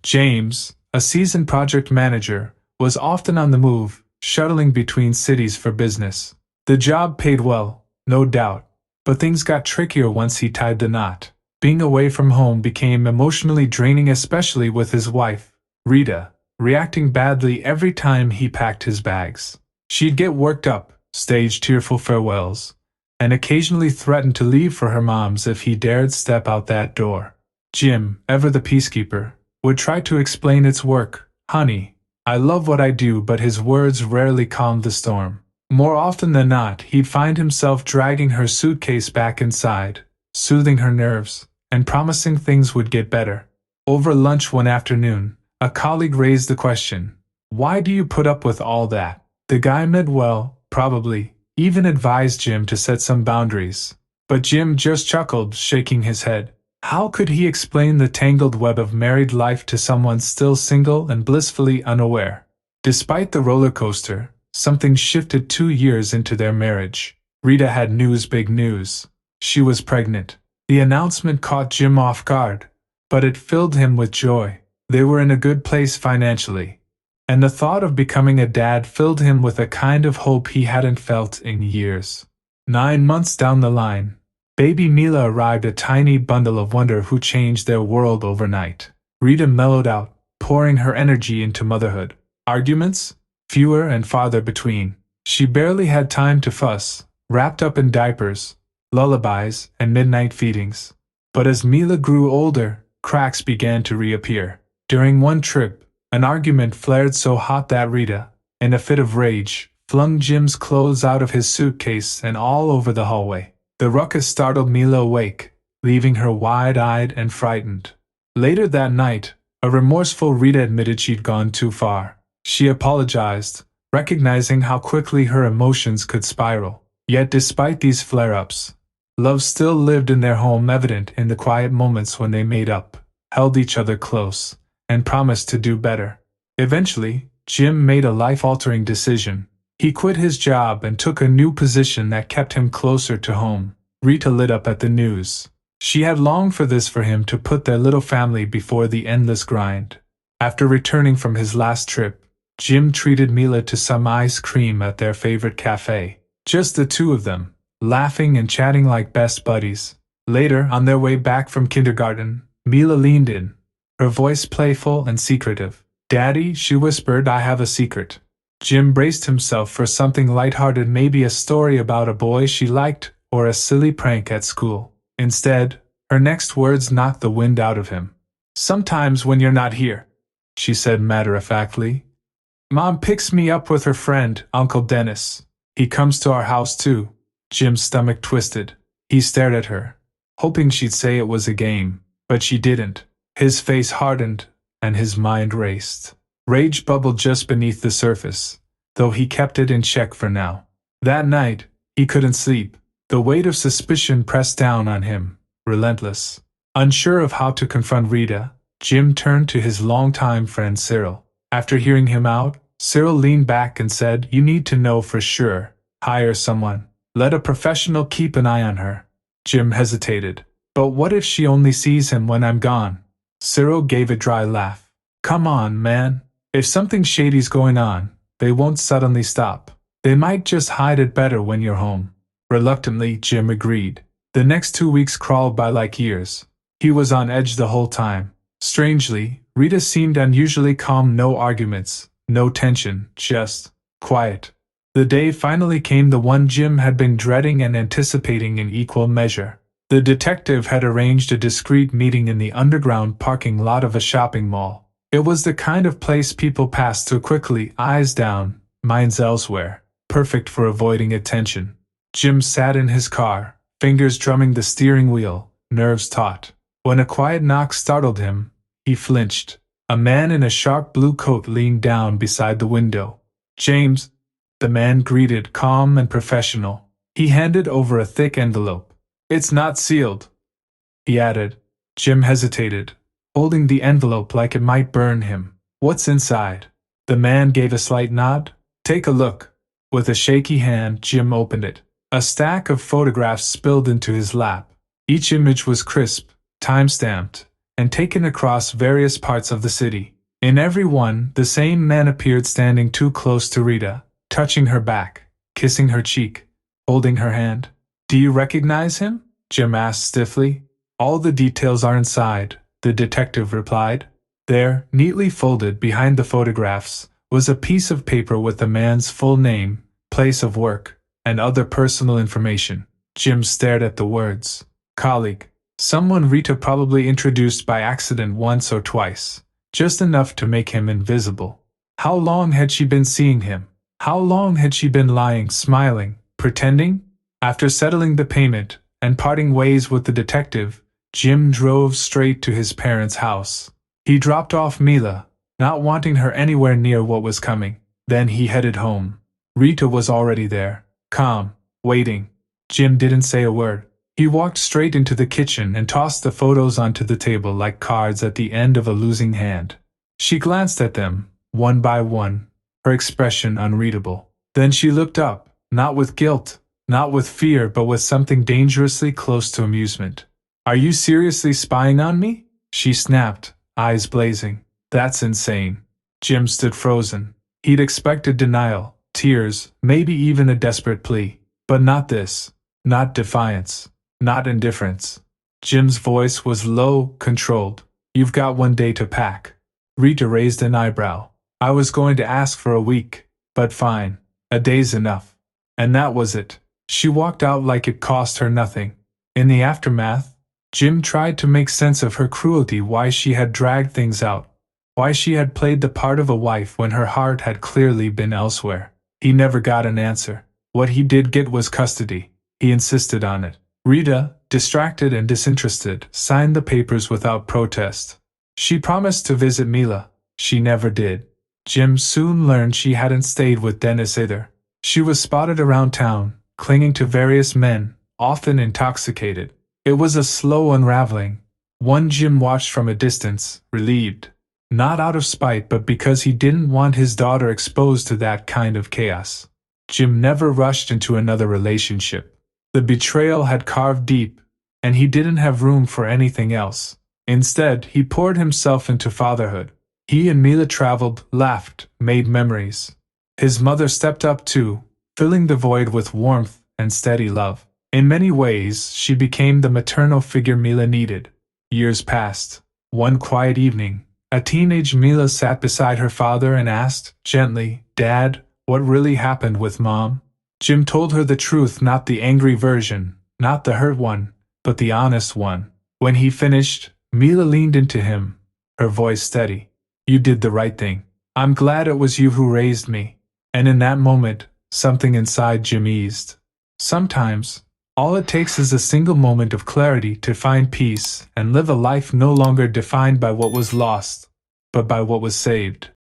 James, a seasoned project manager, was often on the move, shuttling between cities for business. The job paid well, no doubt, but things got trickier once he tied the knot. Being away from home became emotionally draining, especially with his wife, Rita, reacting badly every time he packed his bags. She'd get worked up, stage tearful farewells, and occasionally threaten to leave for her mom's if he dared step out that door. Jim, ever the peacekeeper, would try to explain its work. Honey, I love what I do, but his words rarely calmed the storm. More often than not, he'd find himself dragging her suitcase back inside, soothing her nerves, and promising things would get better. Over lunch one afternoon, a colleague raised the question, "Why do you put up with all that?" The guy meant well, probably, even advised Jim to set some boundaries. But Jim just chuckled, shaking his head. How could he explain the tangled web of married life to someone still single and blissfully unaware? Despite the roller coaster, something shifted 2 years into their marriage. Rita had big news. She was pregnant. The announcement caught Jim off guard, but it filled him with joy. They were in a good place financially, and the thought of becoming a dad filled him with a kind of hope he hadn't felt in years. 9 months down the line, baby Mila arrived, a tiny bundle of wonder who changed their world overnight. Rita mellowed out, pouring her energy into motherhood. Arguments? Fewer and farther between. She barely had time to fuss, wrapped up in diapers, lullabies, and midnight feedings. But as Mila grew older, cracks began to reappear. During one trip, an argument flared so hot that Rita, in a fit of rage, flung Jim's clothes out of his suitcase and all over the hallway. The ruckus startled Mila awake, leaving her wide-eyed and frightened. Later that night, a remorseful Rita admitted she'd gone too far. She apologized, recognizing how quickly her emotions could spiral. Yet despite these flare-ups, love still lived in their home, evident in the quiet moments when they made up, held each other close, and promised to do better. Eventually, Jim made a life-altering decision. He quit his job and took a new position that kept him closer to home. Rita lit up at the news. She had longed for this, for him to put their little family before the endless grind. After returning from his last trip, Jim treated Mila to some ice cream at their favorite cafe. Just the two of them, laughing and chatting like best buddies. Later, on their way back from kindergarten, Mila leaned in, her voice playful and secretive. "Daddy," she whispered, "I have a secret." Jim braced himself for something lighthearted, maybe a story about a boy she liked or a silly prank at school. Instead, her next words knocked the wind out of him. "Sometimes when you're not here," she said matter-of-factly, "Mom picks me up with her friend, Uncle Dennis. He comes to our house too." Jim's stomach twisted. He stared at her, hoping she'd say it was a game, but she didn't. His face hardened, and his mind raced. Rage bubbled just beneath the surface, though he kept it in check for now. That night, he couldn't sleep. The weight of suspicion pressed down on him, relentless. Unsure of how to confront Rita, Jim turned to his longtime friend Cyril. After hearing him out, Cyril leaned back and said, "You need to know for sure. Hire someone. Let a professional keep an eye on her." Jim hesitated. "But what if she only sees him when I'm gone?" Cyril gave a dry laugh. "Come on, man. If something shady's going on, they won't suddenly stop. They might just hide it better when you're home." Reluctantly, Jim agreed. The next 2 weeks crawled by like years. He was on edge the whole time. Strangely, Rita seemed unusually calm, no arguments, no tension, just quiet. The day finally came, the one Jim had been dreading and anticipating in equal measure. The detective had arranged a discreet meeting in the underground parking lot of a shopping mall. It was the kind of place people passed through quickly, eyes down, minds elsewhere, perfect for avoiding attention. Jim sat in his car, fingers drumming the steering wheel, nerves taut. When a quiet knock startled him, he flinched. A man in a sharp blue coat leaned down beside the window. "James," the man greeted, calm and professional. He handed over a thick envelope. "It's not sealed," he added. Jim hesitated, holding the envelope like it might burn him. "What's inside?" The man gave a slight nod. "Take a look." With a shaky hand, Jim opened it. A stack of photographs spilled into his lap. Each image was crisp, time-stamped, and taken across various parts of the city. In every one, the same man appeared standing too close to Rita, touching her back, kissing her cheek, holding her hand. "Do you recognize him?" Jim asked stiffly. "All the details are inside," the detective replied. There, neatly folded behind the photographs, was a piece of paper with the man's full name, place of work, and other personal information. Jim stared at the words. Colleague. Someone Rita probably introduced by accident once or twice, just enough to make him invisible. How long had she been seeing him? How long had she been lying, smiling, pretending? After settling the payment and parting ways with the detective, Jim drove straight to his parents' house. He dropped off Mila, not wanting her anywhere near what was coming. Then he headed home. Rita was already there, calm, waiting. Jim didn't say a word. He walked straight into the kitchen and tossed the photos onto the table like cards at the end of a losing hand. She glanced at them, one by one, her expression unreadable. Then she looked up, not with guilt, not with fear, but with something dangerously close to amusement. "Are you seriously spying on me?" she snapped, eyes blazing. "That's insane." Jim stood frozen. He'd expected denial, tears, maybe even a desperate plea. But not this. Not defiance. Not indifference. Jim's voice was low, controlled. "You've got 1 day to pack." Rita raised an eyebrow. "I was going to ask for a week, but fine. A day's enough." And that was it. She walked out like it cost her nothing. In the aftermath, Jim tried to make sense of her cruelty, why she had dragged things out, why she had played the part of a wife when her heart had clearly been elsewhere. He never got an answer. What he did get was custody. He insisted on it. Rita, distracted and disinterested, signed the papers without protest. She promised to visit Mila. She never did. Jim soon learned she hadn't stayed with Dennis either. She was spotted around town, clinging to various men, often intoxicated. It was a slow unraveling, one Jim watched from a distance, relieved. Not out of spite, but because he didn't want his daughter exposed to that kind of chaos. Jim never rushed into another relationship. The betrayal had carved deep, and he didn't have room for anything else. Instead, he poured himself into fatherhood. He and Mila traveled, laughed, made memories. His mother stepped up too, filling the void with warmth and steady love. In many ways, she became the maternal figure Mila needed. Years passed. One quiet evening, a teenage Mila sat beside her father and asked, gently, "Dad, what really happened with Mom?" Jim told her the truth, not the angry version, not the hurt one, but the honest one. When he finished, Mila leaned into him, her voice steady. "You did the right thing. I'm glad it was you who raised me." And in that moment, something inside Jim eased. Sometimes, all it takes is a single moment of clarity to find peace and live a life no longer defined by what was lost, but by what was saved.